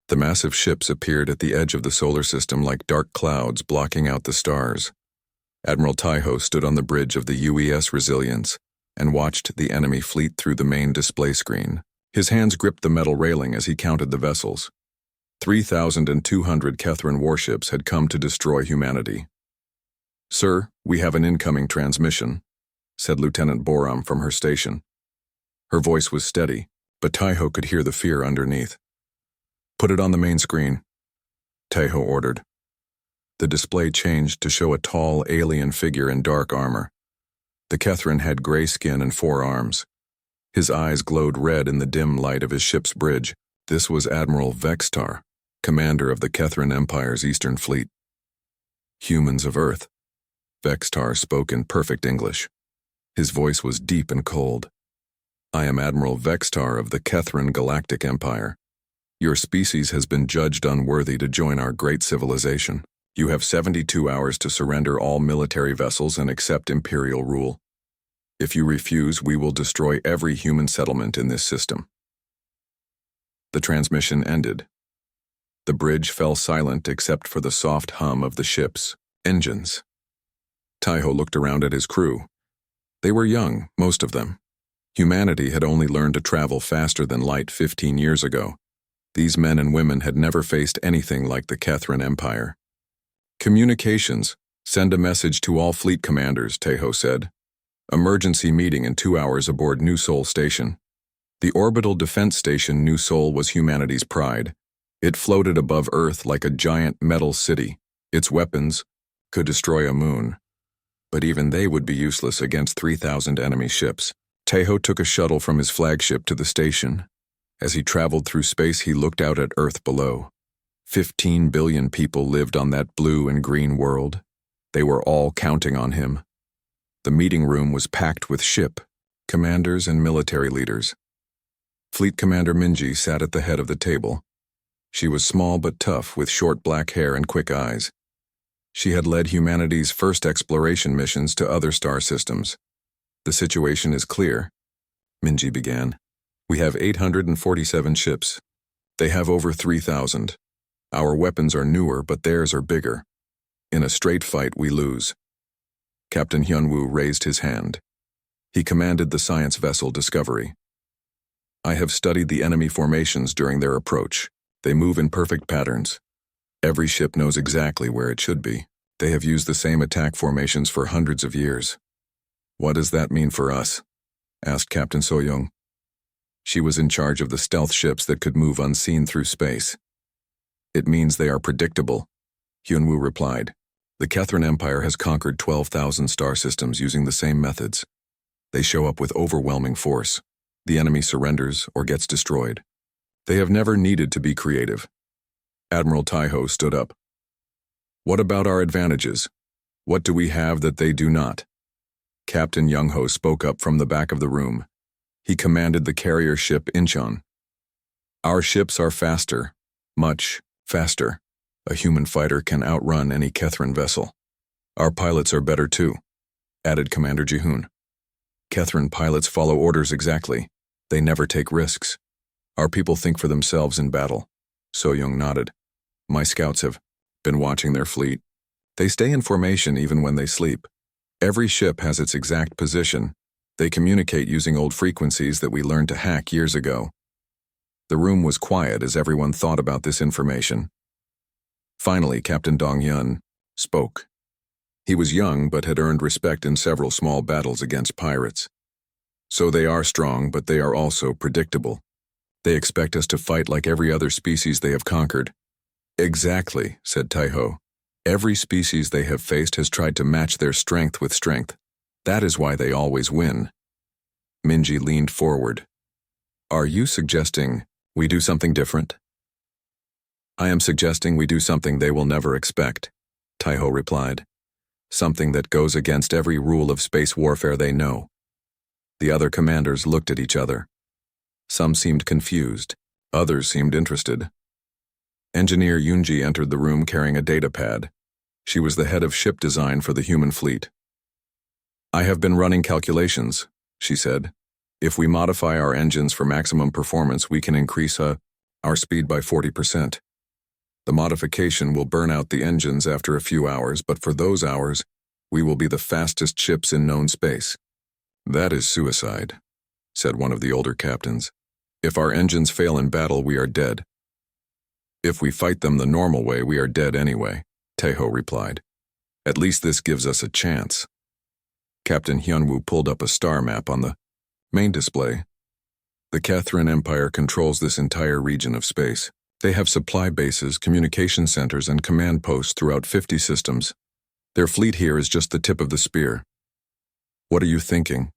The massive ships appeared at the edge of the solar system like dark clouds blocking out the stars. Admiral Taiho stood on the bridge of the UES Resilience and watched the enemy fleet through the main display screen. His hands gripped the metal railing as he counted the vessels. 3,200 Kethran warships had come to destroy humanity. "Sir, we have an incoming transmission," said Lieutenant Boram from her station. Her voice was steady, but Taiho could hear the fear underneath. "Put it on the main screen," Taiho ordered. The display changed to show a tall, alien figure in dark armor. The Kethran had gray skin and 4 arms. His eyes glowed red in the dim light of his ship's bridge. This was Admiral Vextar, commander of the Kethran Empire's Eastern Fleet. "Humans of Earth," Vextar spoke in perfect English. His voice was deep and cold. "I am Admiral Vextar of the Kethran Galactic Empire. Your species has been judged unworthy to join our great civilization. You have 72 hours to surrender all military vessels and accept Imperial rule. If you refuse, we will destroy every human settlement in this system." The transmission ended. The bridge fell silent except for the soft hum of the ship's engines. Taiho looked around at his crew. They were young, most of them. Humanity had only learned to travel faster than light 15 years ago. These men and women had never faced anything like the Kethran Empire. "Communications. Send a message to all fleet commanders," Taiho said. "Emergency meeting in 2 hours aboard New Sol Station." The orbital defense station New Sol was humanity's pride. It floated above Earth like a giant metal city. Its weapons could destroy a moon. But even they would be useless against 3,000 enemy ships. Taiho took a shuttle from his flagship to the station. As he traveled through space, he looked out at Earth below. 15 billion people lived on that blue and green world. They were all counting on him. The meeting room was packed with ship, commanders, and military leaders. Fleet Commander Minji sat at the head of the table. She was small but tough, with short black hair and quick eyes. She had led humanity's first exploration missions to other star systems. "The situation is clear," Minji began. "We have 847 ships. They have over 3,000. Our weapons are newer, but theirs are bigger. In a straight fight, we lose." Captain Hyunwoo raised his hand. He commanded the science vessel Discovery. "I have studied the enemy formations during their approach. They move in perfect patterns. Every ship knows exactly where it should be. They have used the same attack formations for hundreds of years." "What does that mean for us?" asked Captain So-young. She was in charge of the stealth ships that could move unseen through space. "It means they are predictable," Hyunwoo replied. "The Kethran Empire has conquered 12,000 star systems using the same methods. They show up with overwhelming force. The enemy surrenders or gets destroyed. They have never needed to be creative." Admiral Taiho stood up. "What about our advantages? What do we have that they do not?" Captain Young-ho spoke up from the back of the room. He commanded the carrier ship Incheon. "Our ships are faster, much faster. A human fighter can outrun any Kethran vessel. Our pilots are better too," added Commander Ji-hoon. "Kethran pilots follow orders exactly. They never take risks. Our people think for themselves in battle." So-young nodded. "My scouts have been watching their fleet. They stay in formation even when they sleep. Every ship has its exact position. They communicate using old frequencies that we learned to hack years ago." The room was quiet as everyone thought about this information. Finally, Captain Dong-hyun spoke. He was young but had earned respect in several small battles against pirates. "So they are strong, but they are also predictable. They expect us to fight like every other species they have conquered." "Exactly," said Taiho. "Every species they have faced has tried to match their strength with strength. That is why they always win." Minji leaned forward. "Are you suggesting we do something different?" "I am suggesting we do something they will never expect," Taiho replied. "Something that goes against every rule of space warfare they know." The other commanders looked at each other. Some seemed confused. Others seemed interested. Engineer Yoonji entered the room carrying a data pad. She was the head of ship design for the human fleet. "I have been running calculations," she said. "If we modify our engines for maximum performance, we can increase our speed by 40%. The modification will burn out the engines after a few hours, but for those hours, we will be the fastest ships in known space. That is suicide, said one of the older captains. If our engines fail in battle, we are dead. If we fight them the normal way, we are dead anyway, Taeho replied. At least this gives us a chance. Captain Hyunwoo pulled up a star map on the main display. The Catherine Empire controls this entire region of space. They have supply bases, communication centers, and command posts throughout 50 systems. Their fleet here is just the tip of the spear. What are you thinking?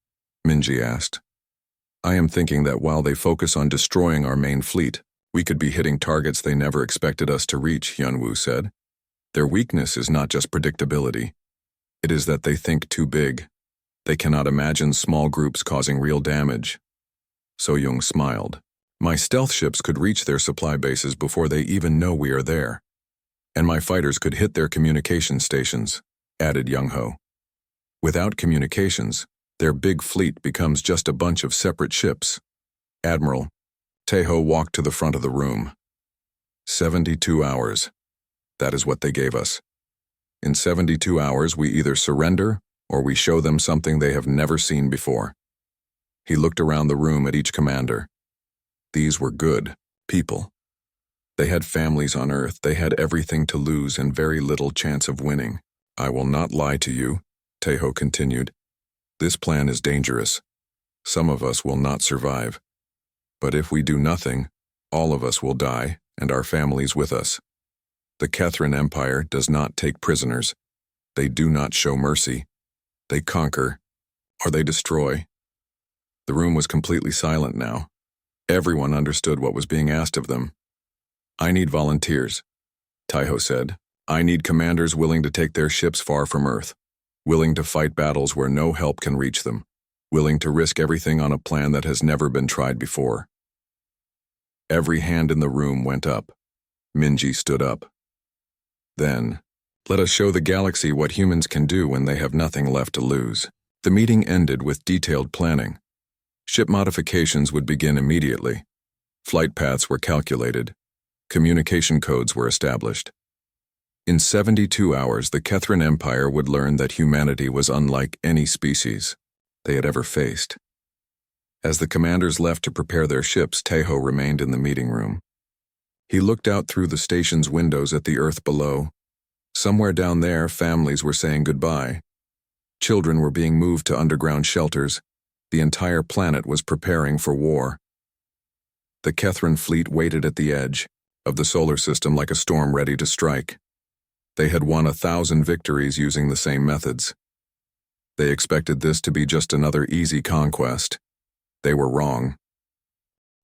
Minji asked. I am thinking that while they focus on destroying our main fleet, we could be hitting targets they never expected us to reach, Hyunwoo said. Their weakness is not just predictability. It is that they think too big. They cannot imagine small groups causing real damage. So-young smiled. My stealth ships could reach their supply bases before they even know we are there. And my fighters could hit their communication stations, added Young-ho. Without communications, their big fleet becomes just a bunch of separate ships. Admiral, Taeho walked to the front of the room. 72 hours. That is what they gave us. In 72 hours, we either surrender or we show them something they have never seen before. He looked around the room at each commander. These were good people. They had families on Earth, they had everything to lose and very little chance of winning. I will not lie to you, Taeho continued. This plan is dangerous. Some of us will not survive. But if we do nothing, all of us will die, and our families with us. The Catherine Empire does not take prisoners. They do not show mercy. They conquer, or they destroy. The room was completely silent now. Everyone understood what was being asked of them. I need volunteers, Taeho said. I need commanders willing to take their ships far from Earth, willing to fight battles where no help can reach them, willing to risk everything on a plan that has never been tried before. Every hand in the room went up. Minji stood up. Then, let us show the galaxy what humans can do when they have nothing left to lose. The meeting ended with detailed planning. Ship modifications would begin immediately. Flight paths were calculated. Communication codes were established. In 72 hours, the Catherine Empire would learn that humanity was unlike any species they had ever faced. As the commanders left to prepare their ships, Taeho remained in the meeting room. He looked out through the station's windows at the Earth below. Somewhere down there, families were saying goodbye. Children were being moved to underground shelters. The entire planet was preparing for war. The Catherine fleet waited at the edge of the solar system like a storm ready to strike. They had won 1,000 victories using the same methods. They expected this to be just another easy conquest. They were wrong.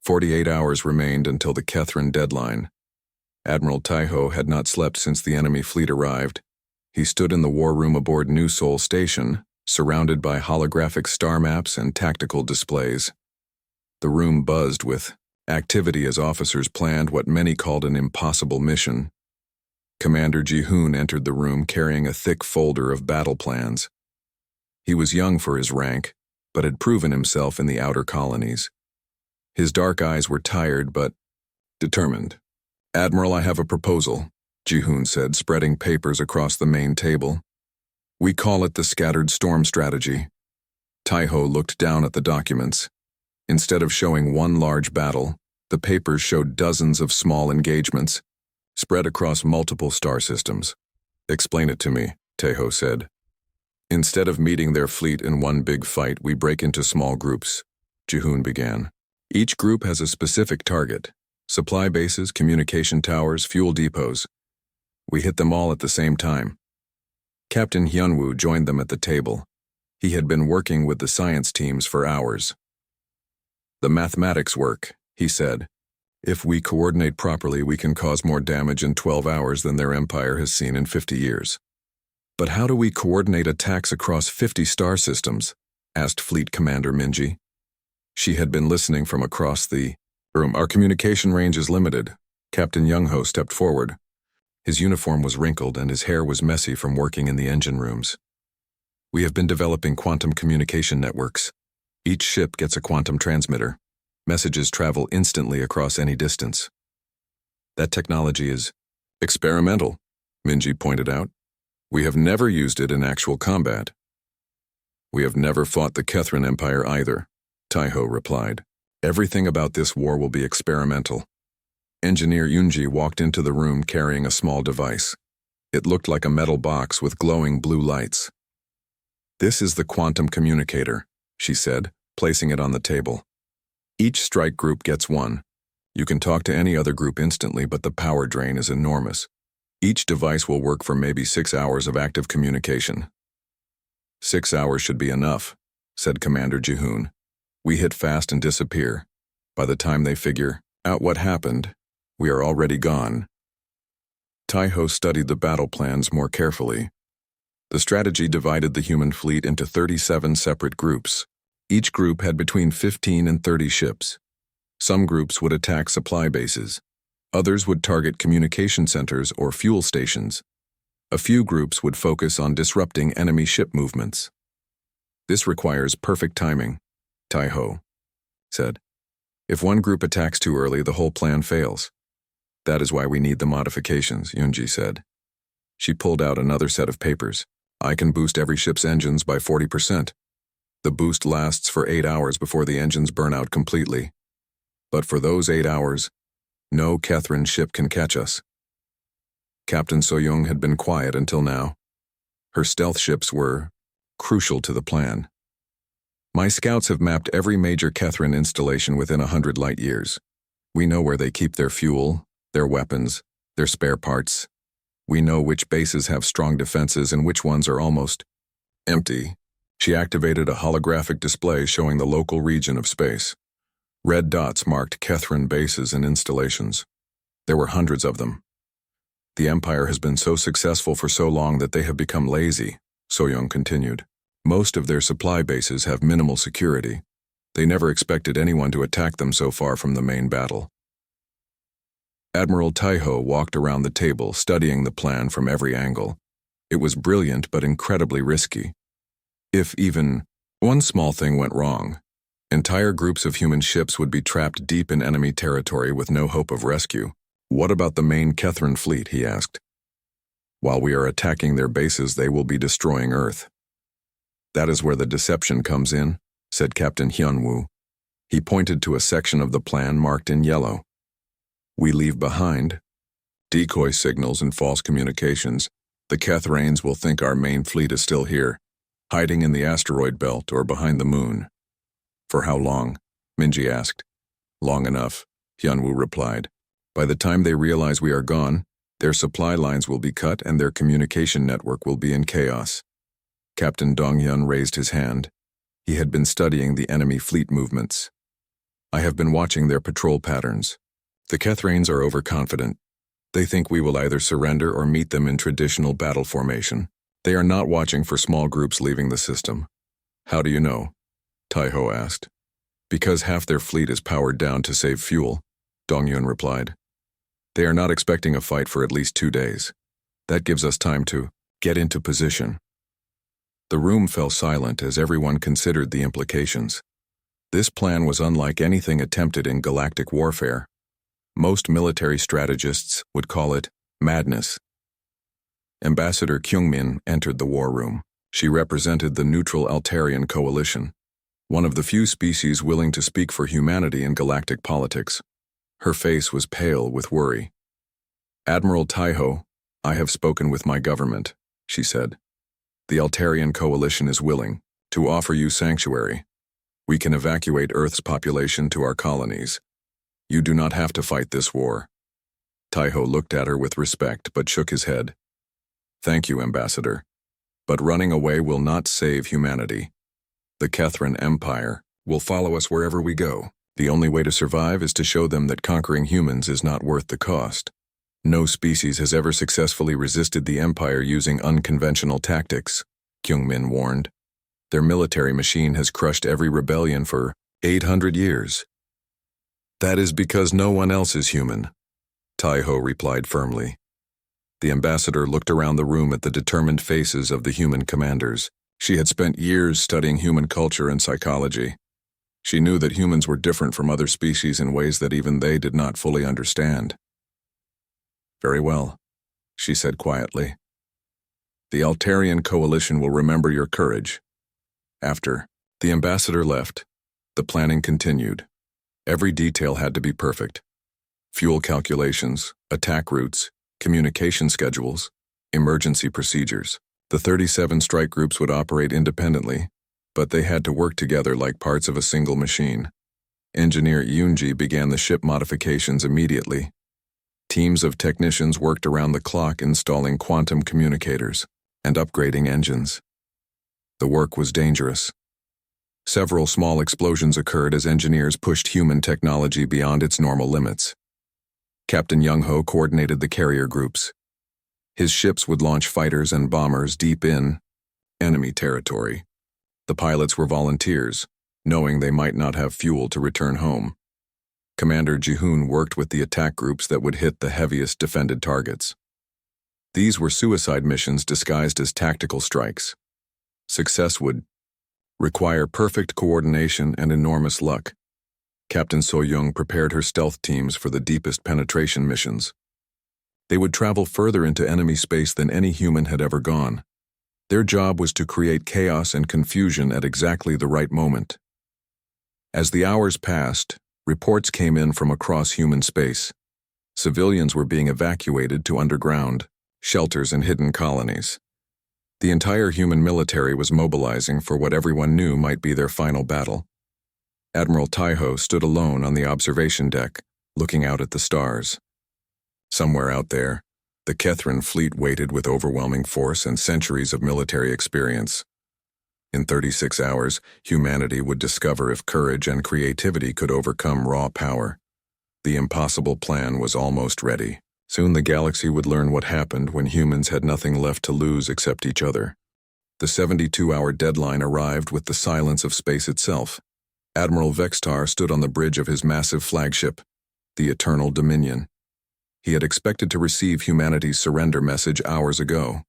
48 hours remained until the Catherine deadline. Admiral Taeho had not slept since the enemy fleet arrived. He stood in the war room aboard New Seoul Station, surrounded by holographic star maps and tactical displays. The room buzzed with activity as officers planned what many called an impossible mission. Commander Ji-hoon entered the room carrying a thick folder of battle plans. He was young for his rank, but had proven himself in the outer colonies. His dark eyes were tired but determined. Admiral, I have a proposal, Ji-hoon said, spreading papers across the main table. We call it the Scattered Storm Strategy. Taeho looked down at the documents. Instead of showing one large battle, the papers showed dozens of small engagements, spread across multiple star systems. Explain it to me, Taeho said. Instead of meeting their fleet in one big fight, we break into small groups, Ji-hoon began. Each group has a specific target: supply bases, communication towers, fuel depots. We hit them all at the same time. Captain Hyunwoo joined them at the table. He had been working with the science teams for hours. The mathematics work, he said. If we coordinate properly, we can cause more damage in 12 hours than their empire has seen in 50 years. But how do we coordinate attacks across 50 star systems? Asked Fleet Commander Minji. She had been listening from across the room. Our communication range is limited. Captain Young-ho stepped forward. His uniform was wrinkled and his hair was messy from working in the engine rooms. We have been developing quantum communication networks. Each ship gets a quantum transmitter. Messages travel instantly across any distance. That technology is experimental, Minji pointed out. We have never used it in actual combat. We have never fought the Kethran Empire either, Taiho replied. Everything about this war will be experimental. Engineer Yunji walked into the room carrying a small device. It looked like a metal box with glowing blue lights. This is the quantum communicator, she said, placing it on the table. Each strike group gets one. You can talk to any other group instantly, but the power drain is enormous. Each device will work for maybe 6 hours of active communication. 6 hours should be enough, said Commander Jihoon. We hit fast and disappear. By the time they figure out what happened, we are already gone. Taiho studied the battle plans more carefully. The strategy divided the human fleet into 37 separate groups. Each group had between 15 and 30 ships. Some groups would attack supply bases. Others would target communication centers or fuel stations. A few groups would focus on disrupting enemy ship movements. This requires perfect timing, Taiho said. If one group attacks too early, the whole plan fails. That is why we need the modifications, Yunji said. She pulled out another set of papers. I can boost every ship's engines by 40%. The boost lasts for 8 hours before the engines burn out completely. But for those 8 hours, no Kethran ship can catch us. Captain Soyoung had been quiet until now. Her stealth ships were crucial to the plan. My scouts have mapped every major Kethran installation within 100 light years. We know where they keep their fuel, their weapons, their spare parts. We know which bases have strong defenses and which ones are almost empty. She activated a holographic display showing the local region of space. Red dots marked Kethran bases and installations. There were hundreds of them. The Empire has been so successful for so long that they have become lazy, Soyoung continued. Most of their supply bases have minimal security. They never expected anyone to attack them so far from the main battle. Admiral Taiho walked around the table, studying the plan from every angle. It was brilliant but incredibly risky. If even one small thing went wrong, entire groups of human ships would be trapped deep in enemy territory with no hope of rescue. What about the main Kethran fleet, he asked. While we are attacking their bases, they will be destroying Earth. That is where the deception comes in, said Captain Hyunwoo. He pointed to a section of the plan marked in yellow. We leave behind decoy signals and false communications. The Kethranes will think our main fleet is still here, hiding in the asteroid belt or behind the moon. For how long? Minji asked. Long enough, Hyunwoo replied. By the time they realize we are gone, their supply lines will be cut and their communication network will be in chaos. Captain Donghyun raised his hand. He had been studying the enemy fleet movements. I have been watching their patrol patterns. The Kethranes are overconfident. They think we will either surrender or meet them in traditional battle formation. They are not watching for small groups leaving the system. How do you know? Taiho asked. Because half their fleet is powered down to save fuel, Dongyun replied. They are not expecting a fight for at least 2 days. That gives us time to get into position. The room fell silent as everyone considered the implications. This plan was unlike anything attempted in galactic warfare. Most military strategists would call it madness. Ambassador Kyungmin entered the war room. She represented the neutral Altarian coalition, one of the few species willing to speak for humanity in galactic politics. Her face was pale with worry. Admiral Taiho, I have spoken with my government, she said. The Altarian coalition is willing to offer you sanctuary. We can evacuate Earth's population to our colonies. You do not have to fight this war. Taiho looked at her with respect but shook his head. Thank you, Ambassador. But running away will not save humanity. The Kethran Empire will follow us wherever we go. The only way to survive is to show them that conquering humans is not worth the cost. No species has ever successfully resisted the Empire using unconventional tactics, Kyungmin warned. Their military machine has crushed every rebellion for 800 years. That is because no one else is human, Taiho replied firmly. The ambassador looked around the room at the determined faces of the human commanders. She had spent years studying human culture and psychology. She knew that humans were different from other species in ways that even they did not fully understand. Very well, she said quietly. The Altarian coalition will remember your courage. After the ambassador left, the planning continued. Every detail had to be perfect. Fuel calculations, attack routes, communication schedules, emergency procedures. The 37 strike groups would operate independently, but they had to work together like parts of a single machine. Engineer Yunji began the ship modifications immediately. Teams of technicians worked around the clock installing quantum communicators and upgrading engines. The work was dangerous. Several small explosions occurred as engineers pushed human technology beyond its normal limits. Captain Young-ho coordinated the carrier groups. His ships would launch fighters and bombers deep in enemy territory. The pilots were volunteers, knowing they might not have fuel to return home. Commander Ji-hoon worked with the attack groups that would hit the heaviest defended targets. These were suicide missions disguised as tactical strikes. Success would require perfect coordination and enormous luck. Captain So-young prepared her stealth teams for the deepest penetration missions. They would travel further into enemy space than any human had ever gone. Their job was to create chaos and confusion at exactly the right moment. As the hours passed, reports came in from across human space. Civilians were being evacuated to underground shelters and hidden colonies. The entire human military was mobilizing for what everyone knew might be their final battle. Admiral Taiho stood alone on the observation deck, looking out at the stars. Somewhere out there, the Kethran fleet waited with overwhelming force and centuries of military experience. In 36 hours, humanity would discover if courage and creativity could overcome raw power. The impossible plan was almost ready. Soon the galaxy would learn what happened when humans had nothing left to lose except each other. The 72-hour deadline arrived with the silence of space itself. Admiral Vextar stood on the bridge of his massive flagship, the Eternal Dominion. He had expected to receive humanity's surrender message hours ago.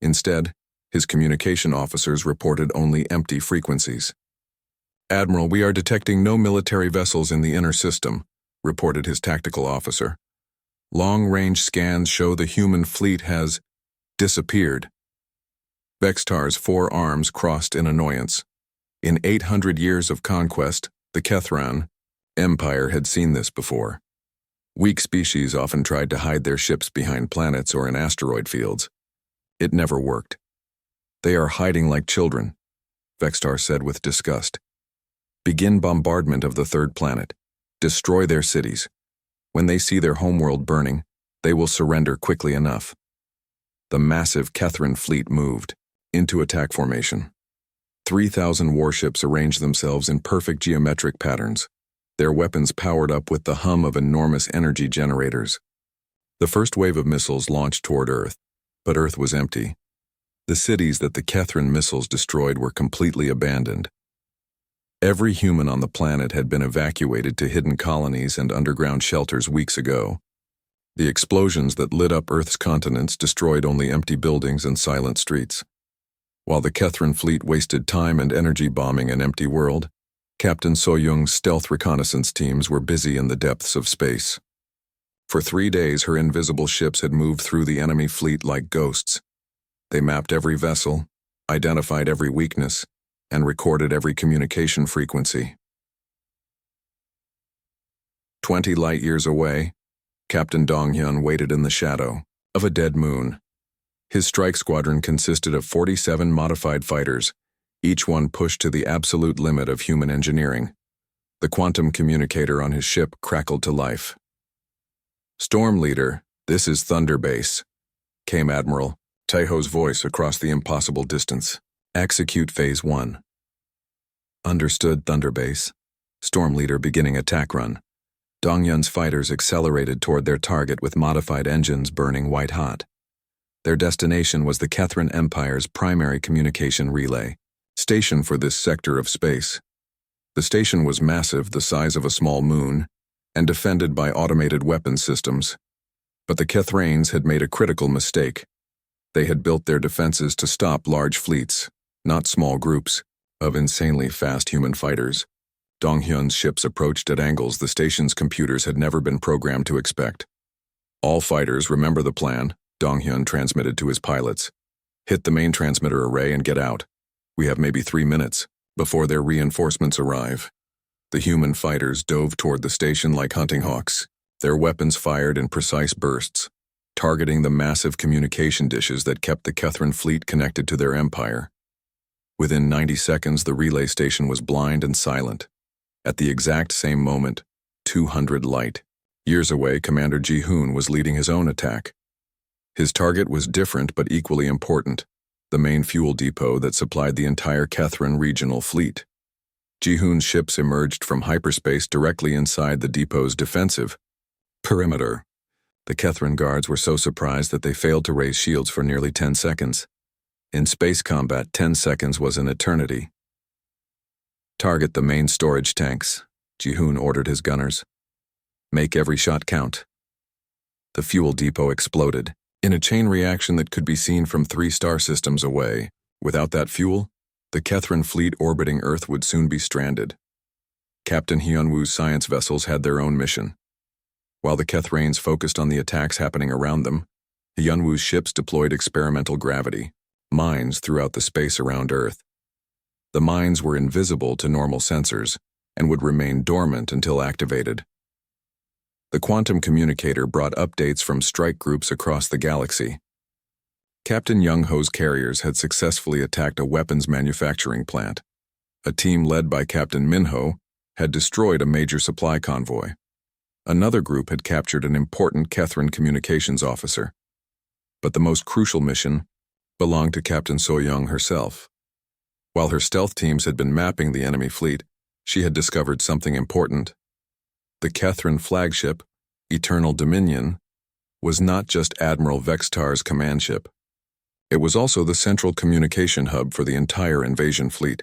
Instead, his communication officers reported only empty frequencies. "Admiral, we are detecting no military vessels in the inner system," reported his tactical officer. "Long-range scans show the human fleet has disappeared." Vextar's four arms crossed in annoyance. In 800 years of conquest, the Kethran Empire had seen this before. Weak species often tried to hide their ships behind planets or in asteroid fields. It never worked. "They are hiding like children," Vextar said with disgust. "Begin bombardment of the third planet. Destroy their cities. When they see their homeworld burning, they will surrender quickly enough." The massive Kethran fleet moved into attack formation. 3,000 warships arranged themselves in perfect geometric patterns, their weapons powered up with the hum of enormous energy generators. The first wave of missiles launched toward Earth, but Earth was empty. The cities that the Kethran missiles destroyed were completely abandoned. Every human on the planet had been evacuated to hidden colonies and underground shelters weeks ago. The explosions that lit up Earth's continents destroyed only empty buildings and silent streets. While the Kethran fleet wasted time and energy bombing an empty world, Captain So-young's stealth reconnaissance teams were busy in the depths of space. For 3 days, her invisible ships had moved through the enemy fleet like ghosts. They mapped every vessel, identified every weakness, and recorded every communication frequency. 20 light-years away, Captain Dong-hyun waited in the shadow of a dead moon. His strike squadron consisted of 47 modified fighters, each one pushed to the absolute limit of human engineering. The quantum communicator on his ship crackled to life. "Storm Leader, this is Thunder Base," came Admiral Taiho's voice across the impossible distance. "Execute Phase 1. "Understood, Thunder Base." Storm Leader beginning attack run. Dong-hyun's fighters accelerated toward their target with modified engines burning white-hot. Their destination was the Kethran Empire's primary communication relay station for this sector of space. The station was massive, the size of a small moon, and defended by automated weapons systems. But the Kethranes had made a critical mistake. They had built their defenses to stop large fleets, not small groups, of insanely fast human fighters. Dong-hyun's ships approached at angles the station's computers had never been programmed to expect. All fighters, remember the plan, Donghyun transmitted to his pilots. Hit the main transmitter array and get out. We have maybe 3 minutes before their reinforcements arrive. The human fighters dove toward the station like hunting hawks, their weapons fired in precise bursts, targeting the massive communication dishes that kept the Kethran fleet connected to their empire. Within 90 seconds, the relay station was blind and silent. At the exact same moment, 200 light years away, Commander Ji-hoon was leading his own attack. His target was different but equally important, the main fuel depot that supplied the entire Kethran regional fleet. Ji-hoon's ships emerged from hyperspace directly inside the depot's defensive perimeter. The Kethran guards were so surprised that they failed to raise shields for nearly 10 seconds. In space combat, 10 seconds was an eternity. Target the main storage tanks, Ji-hoon ordered his gunners. Make every shot count. The fuel depot exploded, in a chain reaction that could be seen from 3 star systems away. Without that fuel, the Kethran fleet orbiting Earth would soon be stranded. Captain Hyunwoo's science vessels had their own mission. While the Kethrains focused on the attacks happening around them, Hyunwoo's ships deployed experimental gravity, mines throughout the space around Earth. The mines were invisible to normal sensors and would remain dormant until activated. The quantum communicator brought updates from strike groups across the galaxy. Captain Young-ho's carriers had successfully attacked a weapons manufacturing plant. A team led by Captain Min-ho had destroyed a major supply convoy. Another group had captured an important Kethran communications officer. But the most crucial mission belonged to Captain So-young herself. While her stealth teams had been mapping the enemy fleet, she had discovered something important. The Kethran flagship, Eternal Dominion, was not just Admiral Vextar's command ship. It was also the central communication hub for the entire invasion fleet.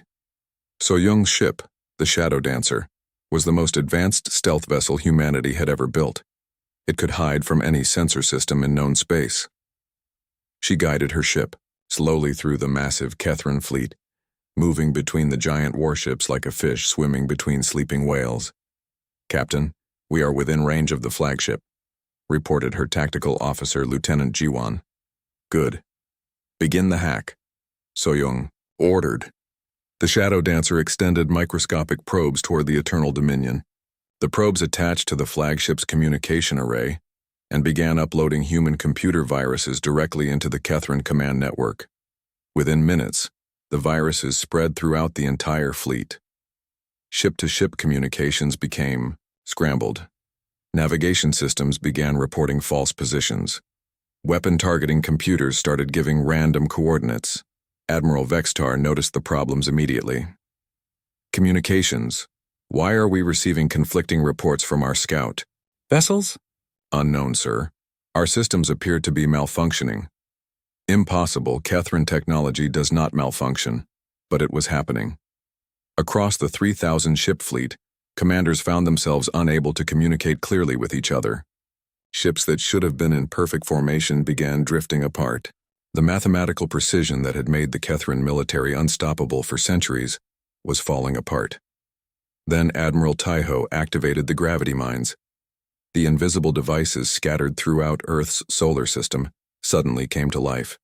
So-young's ship, the Shadow Dancer, was the most advanced stealth vessel humanity had ever built. It could hide from any sensor system in known space. She guided her ship slowly through the massive Kethran fleet, moving between the giant warships like a fish swimming between sleeping whales. "Captain, we are within range of the flagship," reported her tactical officer, Lieutenant Jiwon. "Good. Begin the hack," So-young ordered. The Shadow Dancer extended microscopic probes toward the Eternal Dominion. The probes attached to the flagship's communication array and began uploading human computer viruses directly into the Kethran command network. Within minutes, the viruses spread throughout the entire fleet. Ship-to-ship communications became scrambled. Navigation systems began reporting false positions. Weapon targeting computers started giving random coordinates. Admiral Vextar noticed the problems immediately. "Communications. Why are we receiving conflicting reports from our scout vessels?" "Unknown, sir. Our systems appear to be malfunctioning." "Impossible. Kethran technology does not malfunction." But it was happening. Across the 3,000 ship fleet, commanders found themselves unable to communicate clearly with each other. Ships that should have been in perfect formation began drifting apart. The mathematical precision that had made the Kethran military unstoppable for centuries was falling apart. Then Admiral Taiho activated the gravity mines. The invisible devices scattered throughout Earth's solar system suddenly came to life.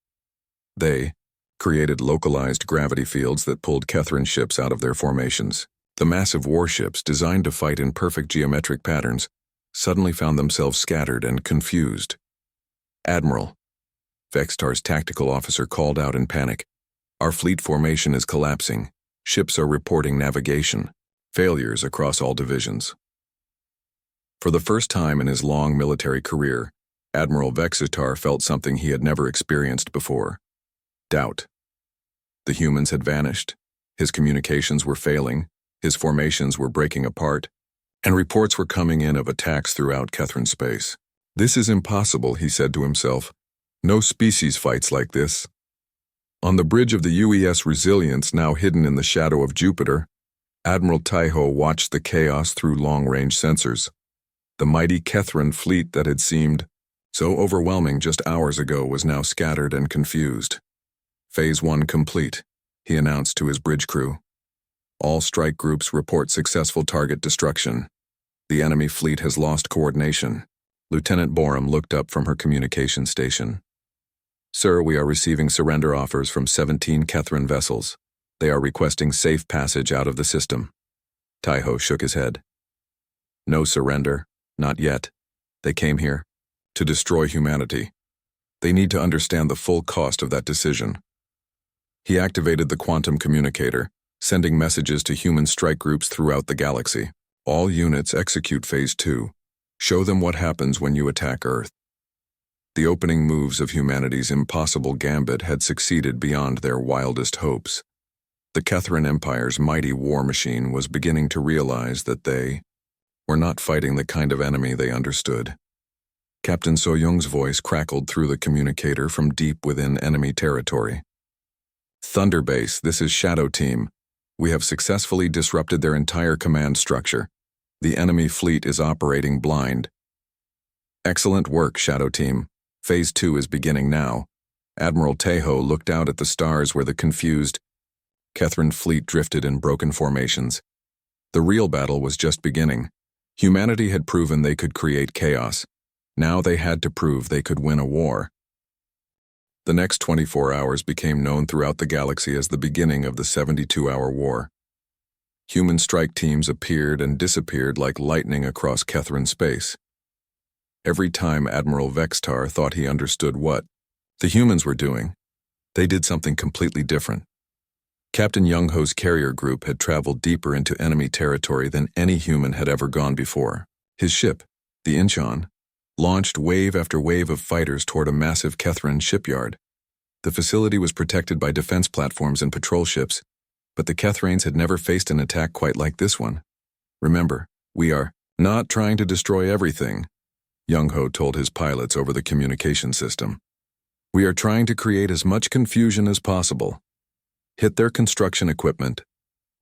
They created localized gravity fields that pulled Kethran ships out of their formations. The massive warships, designed to fight in perfect geometric patterns, suddenly found themselves scattered and confused. "Admiral," Vextar's tactical officer called out in panic, "our fleet formation is collapsing. Ships are reporting navigation failures across all divisions." For the first time in his long military career, Admiral Vextar felt something he had never experienced before: doubt. The humans had vanished, his communications were failing, his formations were breaking apart, and reports were coming in of attacks throughout Kethran space. "This is impossible," he said to himself. "No species fights like this." On the bridge of the UES Resilience, now hidden in the shadow of Jupiter, Admiral Taiho watched the chaos through long-range sensors. The mighty Kethran fleet that had seemed so overwhelming just hours ago was now scattered and confused. "Phase 1 complete," he announced to his bridge crew. "All strike groups report successful target destruction. The enemy fleet has lost coordination. Lieutenant Borum looked up from her communication station. Sir, we are receiving surrender offers from 17 Kethran vessels. They are requesting safe passage out of the system. Taiho shook his head. No surrender, not yet. They came here to destroy humanity. They need to understand the full cost of that decision. He activated the quantum communicator, sending messages to human strike groups throughout the galaxy. All units execute Phase 2. Show them what happens when you attack Earth. The opening moves of humanity's impossible gambit had succeeded beyond their wildest hopes. The Kethran Empire's mighty war machine was beginning to realize that they were not fighting the kind of enemy they understood. Captain So-Young's voice crackled through the communicator from deep within enemy territory. Thunderbase, this is Shadow Team. We have successfully disrupted their entire command structure. The enemy fleet is operating blind. Excellent work, Shadow Team. Phase 2 is beginning now. Admiral Taiho looked out at the stars where the confused Kethran fleet drifted in broken formations. The real battle was just beginning. Humanity had proven they could create chaos. Now they had to prove they could win a war. The next 24 hours became known throughout the galaxy as the beginning of the 72-hour war. Human strike teams appeared and disappeared like lightning across Kethran space. Every time Admiral Vextar thought he understood what the humans were doing, they did something completely different. Captain Young-Ho's carrier group had traveled deeper into enemy territory than any human had ever gone before. His ship, the Incheon, launched wave after wave of fighters toward a massive Kethran shipyard. The facility was protected by defense platforms and patrol ships, but the Kethranes had never faced an attack quite like this one. Remember, we are not trying to destroy everything, Young-Ho told his pilots over the communication system. We are trying to create as much confusion as possible. Hit their construction equipment,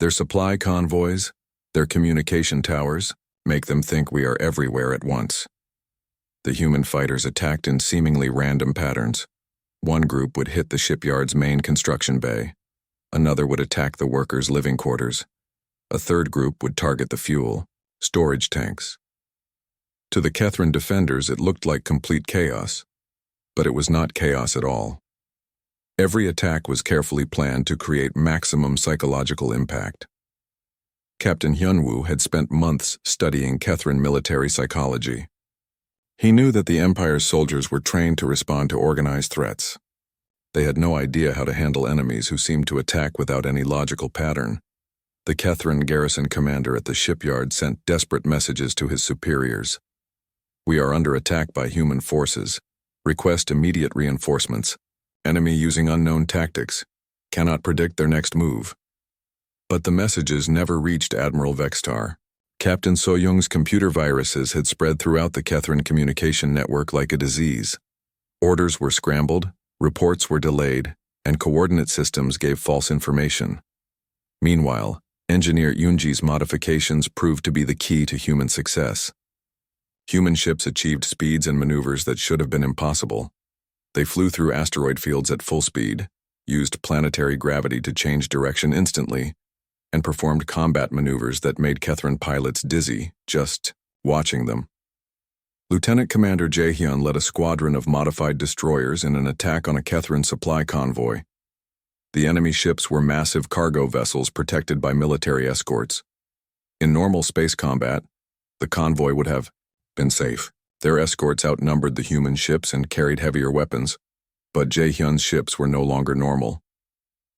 their supply convoys, their communication towers, make them think we are everywhere at once. The human fighters attacked in seemingly random patterns. One group would hit the shipyard's main construction bay. Another would attack the workers' living quarters. A third group would target the fuel, storage tanks. To the Kethran defenders, it looked like complete chaos. But it was not chaos at all. Every attack was carefully planned to create maximum psychological impact. Captain Hyunwoo had spent months studying Kethran military psychology. He knew that the Empire's soldiers were trained to respond to organized threats. They had no idea how to handle enemies who seemed to attack without any logical pattern. The Kethran garrison commander at the shipyard sent desperate messages to his superiors. We are under attack by human forces. Request immediate reinforcements. Enemy using unknown tactics. Cannot predict their next move. But the messages never reached Admiral Vextar. Captain So-Young's computer viruses had spread throughout the Kethran communication network like a disease. Orders were scrambled, reports were delayed, and coordinate systems gave false information. Meanwhile, Engineer Yunji's modifications proved to be the key to human success. Human ships achieved speeds and maneuvers that should have been impossible. They flew through asteroid fields at full speed, used planetary gravity to change direction instantly, and performed combat maneuvers that made Kethran pilots dizzy just watching them. Lieutenant Commander Jae-hyun led a squadron of modified destroyers in an attack on a Kethran supply convoy. The enemy ships were massive cargo vessels protected by military escorts. In normal space combat, the convoy would have been safe. Their escorts outnumbered the human ships and carried heavier weapons, but Jae-hyun's ships were no longer normal.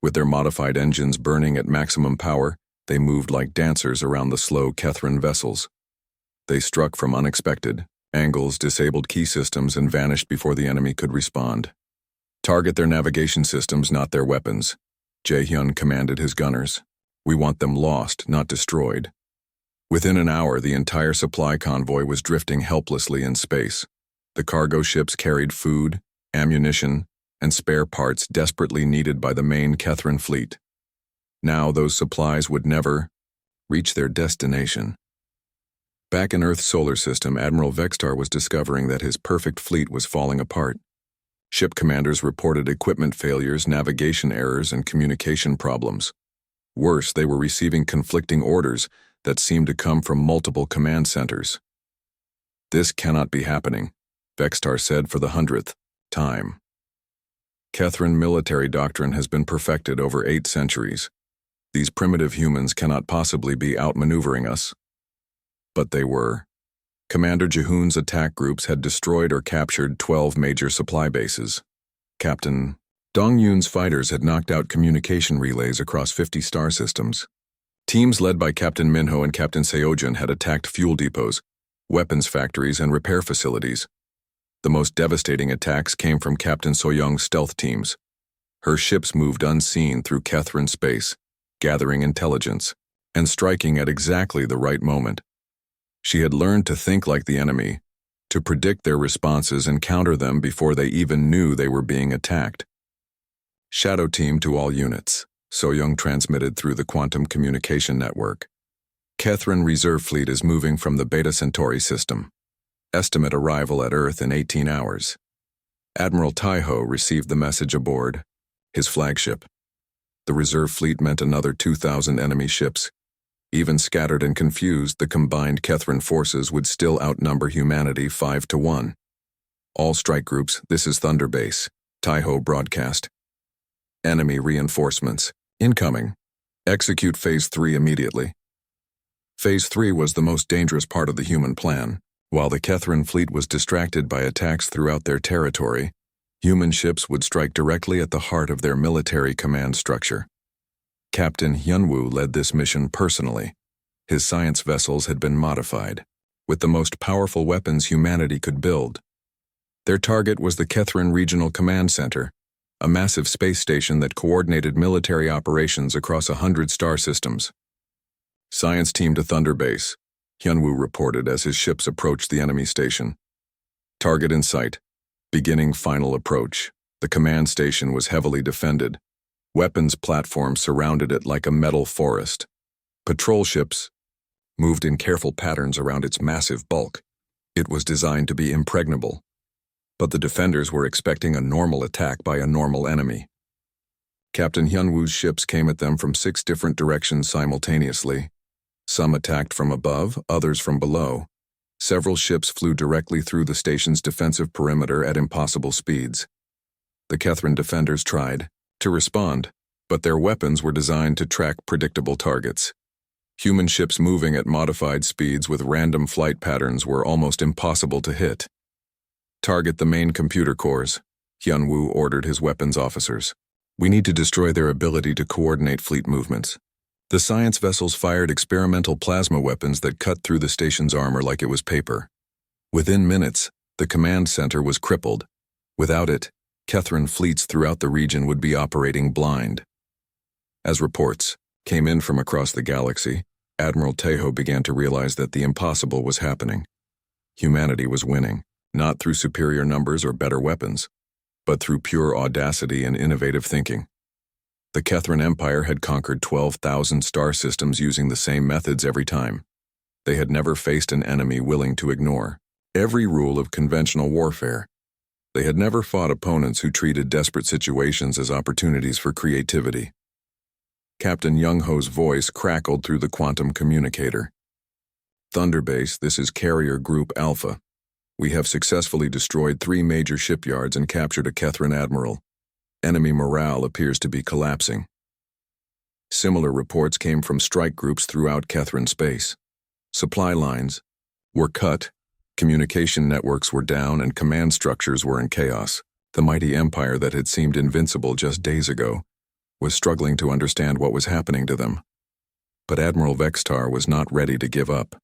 With their modified engines burning at maximum power, they moved like dancers around the slow Kethran vessels. They struck from unexpected angles, disabled key systems, and vanished before the enemy could respond. Target their navigation systems, not their weapons, Jae-hyun commanded his gunners. We want them lost, not destroyed. Within an hour, the entire supply convoy was drifting helplessly in space. The cargo ships carried food, ammunition, and spare parts desperately needed by the main Kethran fleet. Now those supplies would never reach their destination. Back in Earth's solar system, Admiral Vextar was discovering that his perfect fleet was falling apart. Ship commanders reported equipment failures, navigation errors, and communication problems. Worse, they were receiving conflicting orders that seemed to come from multiple command centers. "This cannot be happening," Vextar said for the 100th time. Kethran military doctrine has been perfected over 8 centuries. These primitive humans cannot possibly be outmaneuvering us. But they were. Commander Jehoon's attack groups had destroyed or captured 12 major supply bases. Captain Dong Yun's fighters had knocked out communication relays across 50 star systems. Teams led by Captain Minho and Captain Seojin had attacked fuel depots, weapons factories, and repair facilities. The most devastating attacks came from Captain Soyoung's stealth teams. Her ships moved unseen through Kethran space, gathering intelligence, and striking at exactly the right moment. She had learned to think like the enemy, to predict their responses and counter them before they even knew they were being attacked. "Shadow Team to all units," Soyoung transmitted through the quantum communication network. "Kethran Reserve Fleet is moving from the Beta Centauri system. Estimate arrival at Earth in 18 hours. Admiral Taiho received the message aboard his flagship. The reserve fleet meant another 2,000 enemy ships. Even scattered and confused, the combined Kethran forces would still outnumber humanity 5-1. "All strike groups, this is Thunder Base," Taiho broadcast. "Enemy reinforcements incoming. Execute Phase 3 immediately." Phase 3 was the most dangerous part of the human plan. While the Kethran fleet was distracted by attacks throughout their territory, human ships would strike directly at the heart of their military command structure. Captain Hyunwoo led this mission personally. His science vessels had been modified, with the most powerful weapons humanity could build. Their target was the Kethran Regional Command Center, a massive space station that coordinated military operations across 100 star systems. "Science team to Thunder Base," Hyunwoo reported as his ships approached the enemy station. "Target in sight. Beginning final approach." The command station was heavily defended. Weapons platforms surrounded it like a metal forest. Patrol ships moved in careful patterns around its massive bulk. It was designed to be impregnable. But the defenders were expecting a normal attack by a normal enemy. Captain Hyunwoo's ships came at them from 6 different directions simultaneously. Some attacked from above, others from below. Several ships flew directly through the station's defensive perimeter at impossible speeds. The Kethran defenders tried to respond, but their weapons were designed to track predictable targets. Human ships moving at modified speeds with random flight patterns were almost impossible to hit. "Target the main computer cores," Hyunwoo ordered his weapons officers. "We need to destroy their ability to coordinate fleet movements." The science vessels fired experimental plasma weapons that cut through the station's armor like it was paper. Within minutes, the command center was crippled. Without it, Kethran fleets throughout the region would be operating blind. As reports came in from across the galaxy, Admiral Taiho began to realize that the impossible was happening. Humanity was winning, not through superior numbers or better weapons, but through pure audacity and innovative thinking. The Kethran Empire had conquered 12,000 star systems using the same methods every time. They had never faced an enemy willing to ignore every rule of conventional warfare. They had never fought opponents who treated desperate situations as opportunities for creativity. Captain Young-ho's voice crackled through the quantum communicator. "Thunder Base, this is Carrier Group Alpha. We have successfully destroyed 3 major shipyards and captured a Kethran admiral. Enemy morale appears to be collapsing." Similar reports came from strike groups throughout Kethran space. Supply lines were cut, communication networks were down, and command structures were in chaos. The mighty empire that had seemed invincible just days ago was struggling to understand what was happening to them. But Admiral Vextar was not ready to give up.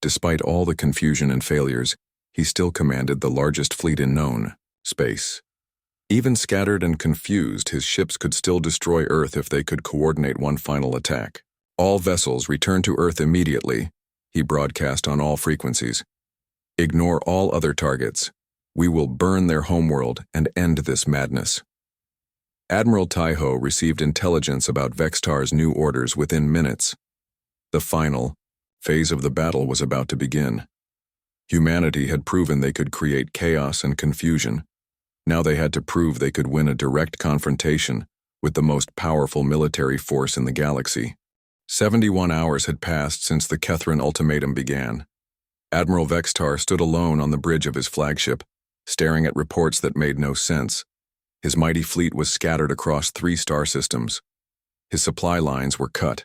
Despite all the confusion and failures, he still commanded the largest fleet in known space. Even scattered and confused, his ships could still destroy Earth if they could coordinate one final attack. "All vessels return to Earth immediately," he broadcast on all frequencies. "Ignore all other targets. We will burn their homeworld and end this madness." Admiral Taiho received intelligence about Vextar's new orders within minutes. The final phase of the battle was about to begin. Humanity had proven they could create chaos and confusion. Now they had to prove they could win a direct confrontation with the most powerful military force in the galaxy. 71 hours had passed since the Kethran ultimatum began. Admiral Vextar stood alone on the bridge of his flagship, staring at reports that made no sense. His mighty fleet was scattered across 3 star systems. His supply lines were cut.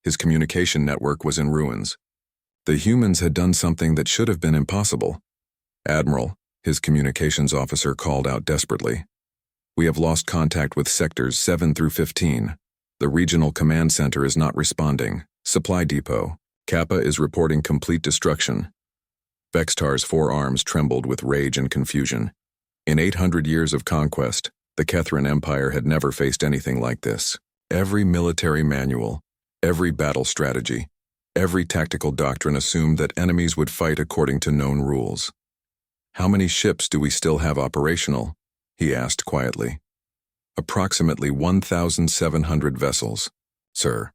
His communication network was in ruins. The humans had done something that should have been impossible. "Admiral," his communications officer called out desperately. "We have lost contact with sectors 7 through 15. The regional command center is not responding. Supply depot. Kappa is reporting complete destruction." Vextar's forearms trembled with rage and confusion. In 800 years of conquest, the Kethran Empire had never faced anything like this. Every military manual, every battle strategy, every tactical doctrine assumed that enemies would fight according to known rules. "How many ships do we still have operational?" he asked quietly. "Approximately 1,700 vessels, sir.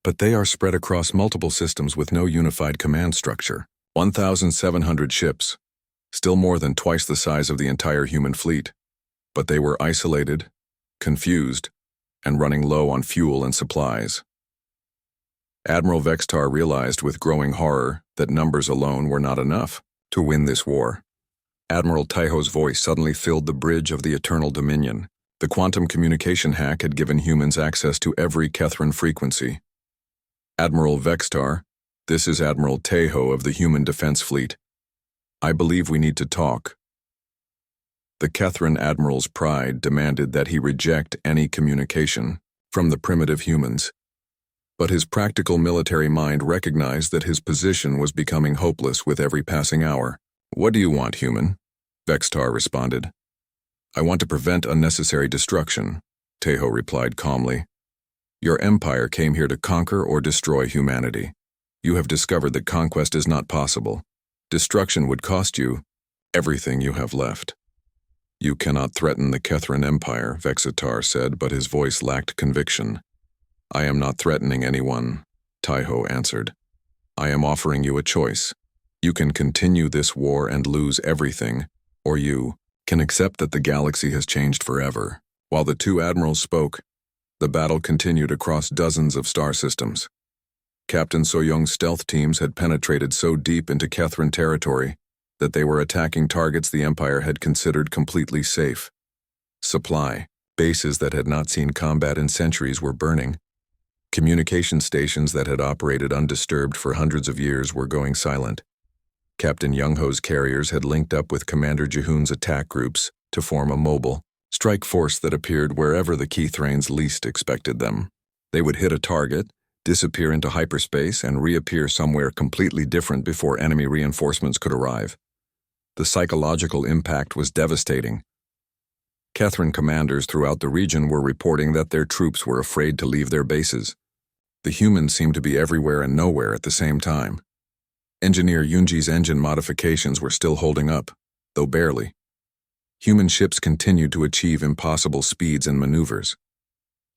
But they are spread across multiple systems with no unified command structure. 1,700 ships, still more than twice the size of the entire human fleet. But they were isolated, confused, and running low on fuel and supplies." Admiral Vextar realized with growing horror that numbers alone were not enough to win this war. Admiral Taiho's voice suddenly filled the bridge of the Eternal Dominion. The quantum communication hack had given humans access to every Kethran frequency. "Admiral Vextar, this is Admiral Taiho of the Human Defense Fleet. I believe we need to talk." The Kethran Admiral's pride demanded that he reject any communication from the primitive humans. But his practical military mind recognized that his position was becoming hopeless with every passing hour. "What do you want, human?" Vextar responded. "I want to prevent unnecessary destruction," Taiho replied calmly. "Your empire came here to conquer or destroy humanity. You have discovered that conquest is not possible. Destruction would cost you everything you have left." "You cannot threaten the Kethran Empire," Vexitar said, but his voice lacked conviction. "I am not threatening anyone," Taiho answered. "I am offering you a choice. You can continue this war and lose everything, or you can accept that the galaxy has changed forever." While the 2 admirals spoke, the battle continued across dozens of star systems. Captain Soyoung's stealth teams had penetrated so deep into Kethran territory that they were attacking targets the Empire had considered completely safe. Supply bases that had not seen combat in centuries were burning. Communication stations that had operated undisturbed for hundreds of years were going silent. Captain Youngho's carriers had linked up with Commander Jihoon's attack groups to form a mobile strike force that appeared wherever the Kethranes least expected them. They would hit a target, disappear into hyperspace, and reappear somewhere completely different before enemy reinforcements could arrive. The psychological impact was devastating. Kethran commanders throughout the region were reporting that their troops were afraid to leave their bases. The humans seemed to be everywhere and nowhere at the same time. Engineer Yunji's engine modifications were still holding up, though barely. Human ships continued to achieve impossible speeds and maneuvers.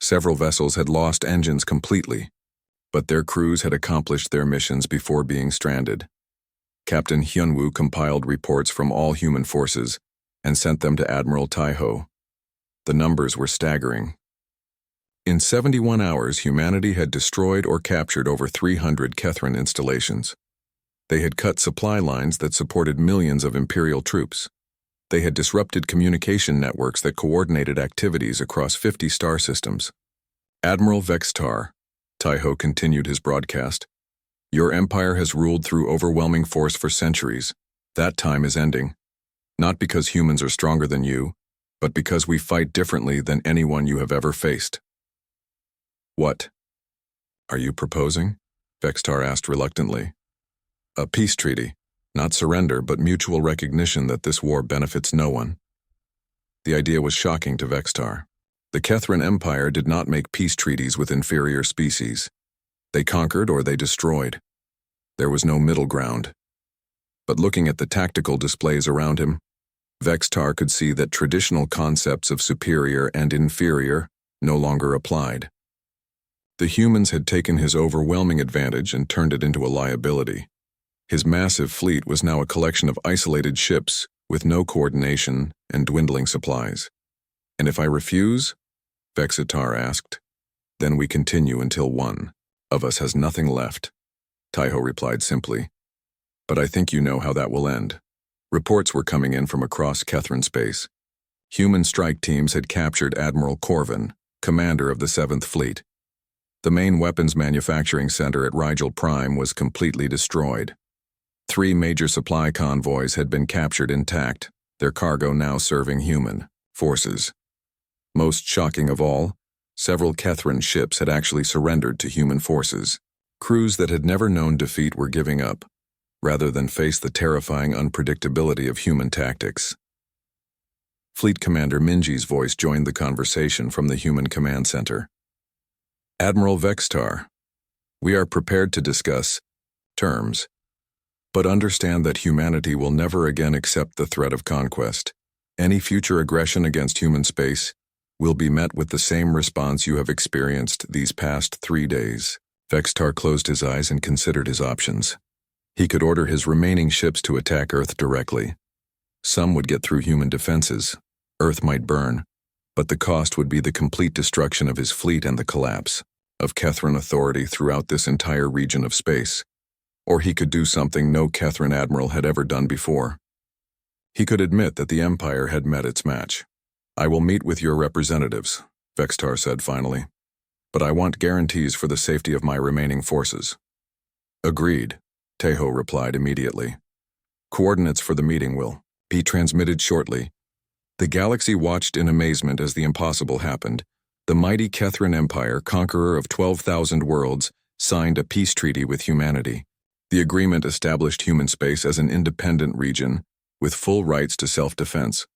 Several vessels had lost engines completely, but their crews had accomplished their missions before being stranded. Captain Hyunwoo compiled reports from all human forces and sent them to Admiral Taiho. The numbers were staggering. In 71 hours, humanity had destroyed or captured over 300 Kethran installations. They had cut supply lines that supported millions of Imperial troops. They had disrupted communication networks that coordinated activities across 50 star systems. "Admiral Vextar," Taiho continued his broadcast, "your empire has ruled through overwhelming force for centuries. That time is ending. Not because humans are stronger than you, but because we fight differently than anyone you have ever faced." "What are you proposing?" Vextar asked reluctantly. "A peace treaty. Not surrender, but mutual recognition that this war benefits no one." The idea was shocking to Vextar. The Kethran Empire did not make peace treaties with inferior species. They conquered or they destroyed. There was no middle ground. But looking at the tactical displays around him, Vextar could see that traditional concepts of superior and inferior no longer applied. The humans had taken his overwhelming advantage and turned it into a liability. His massive fleet was now a collection of isolated ships with no coordination and dwindling supplies. "And if I refuse?" Vexitar asked. "Then we continue until one of us has nothing left," Taiho replied simply. but I think you know how that will end. Reports were coming in from across Kethran space. Human strike teams had captured Admiral Corvin, commander of the 7th Fleet. The main weapons manufacturing center at Rigel Prime was completely destroyed. 3 major supply convoys had been captured intact, their cargo now serving human forces. Most shocking of all, several Kethran ships had actually surrendered to human forces. Crews that had never known defeat were giving up, rather than face the terrifying unpredictability of human tactics. Fleet Commander Minji's voice joined the conversation from the human command center. Admiral Vextar, we are prepared to discuss terms, but understand that humanity will never again accept the threat of conquest. Any future aggression against human space will be met with the same response you have experienced these past 3 days. Vextar closed his eyes and considered his options. He could order his remaining ships to attack Earth directly. Some would get through human defenses. Earth might burn, but the cost would be the complete destruction of his fleet and the collapse of Kethran authority throughout this entire region of space. Or he could do something no Kethran admiral had ever done before. He could admit that the Empire had met its match. I will meet with your representatives, Vextar said finally, but I want guarantees for the safety of my remaining forces. Agreed, Tejo replied immediately. Coordinates for the meeting will be transmitted shortly. The galaxy watched in amazement as the impossible happened. The mighty Kethran Empire, conqueror of 12,000 worlds, signed a peace treaty with humanity. The agreement established human space as an independent region with full rights to self-defense.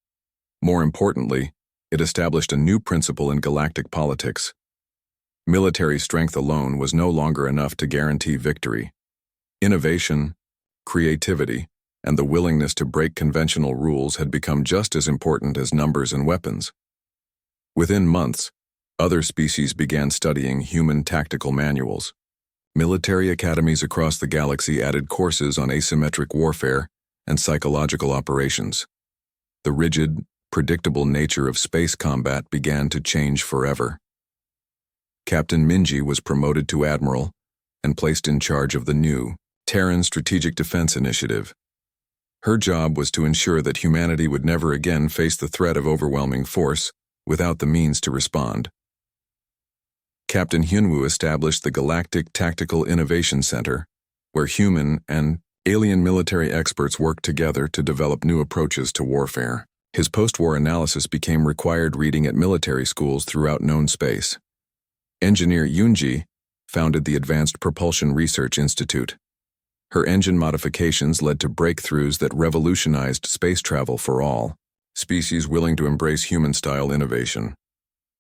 More importantly, it established a new principle in galactic politics. Military strength alone was no longer enough to guarantee victory. Innovation, creativity, and the willingness to break conventional rules had become just as important as numbers and weapons. Within months, other species began studying human tactical manuals. Military academies across the galaxy added courses on asymmetric warfare and psychological operations. The rigid, predictable nature of space combat began to change forever. Captain Minji was promoted to admiral and placed in charge of the new Terran Strategic Defense Initiative. Her job was to ensure that humanity would never again face the threat of overwhelming force without the means to respond. Captain Hyunwoo established the Galactic Tactical Innovation Center, where human and alien military experts worked together to develop new approaches to warfare. His post-war analysis became required reading at military schools throughout known space. Engineer Yoonji founded the Advanced Propulsion Research Institute. Her engine modifications led to breakthroughs that revolutionized space travel for all species willing to embrace human-style innovation.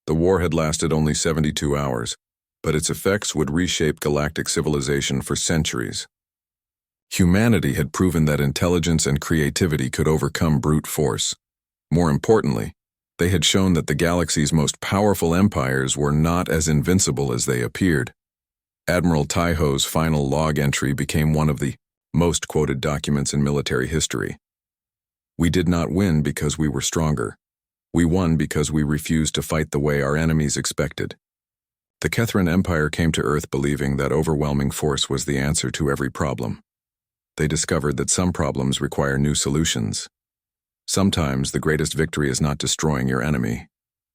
The war had lasted only 72 hours, but its effects would reshape galactic civilization for centuries. Humanity had proven that intelligence and creativity could overcome brute force. More importantly, they had shown that the galaxy's most powerful empires were not as invincible as they appeared. Admiral Taiho's final log entry became one of the most quoted documents in military history. We did not win because we were stronger. We won because we refused to fight the way our enemies expected. The Kethran Empire came to Earth believing that overwhelming force was the answer to every problem. They discovered that some problems require new solutions. Sometimes the greatest victory is not destroying your enemy,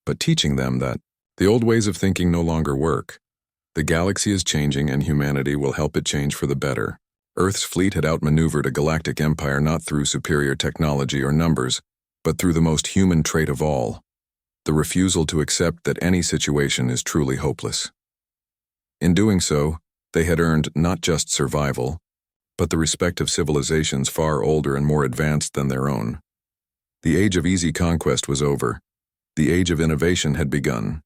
but teaching them that the old ways of thinking no longer work. The galaxy is changing and humanity will help it change for the better. Earth's fleet had outmaneuvered a galactic empire not through superior technology or numbers, but through the most human trait of all, the refusal to accept that any situation is truly hopeless. In doing so, they had earned not just survival, but the respect of civilizations far older and more advanced than their own. The age of easy conquest was over. The age of innovation had begun.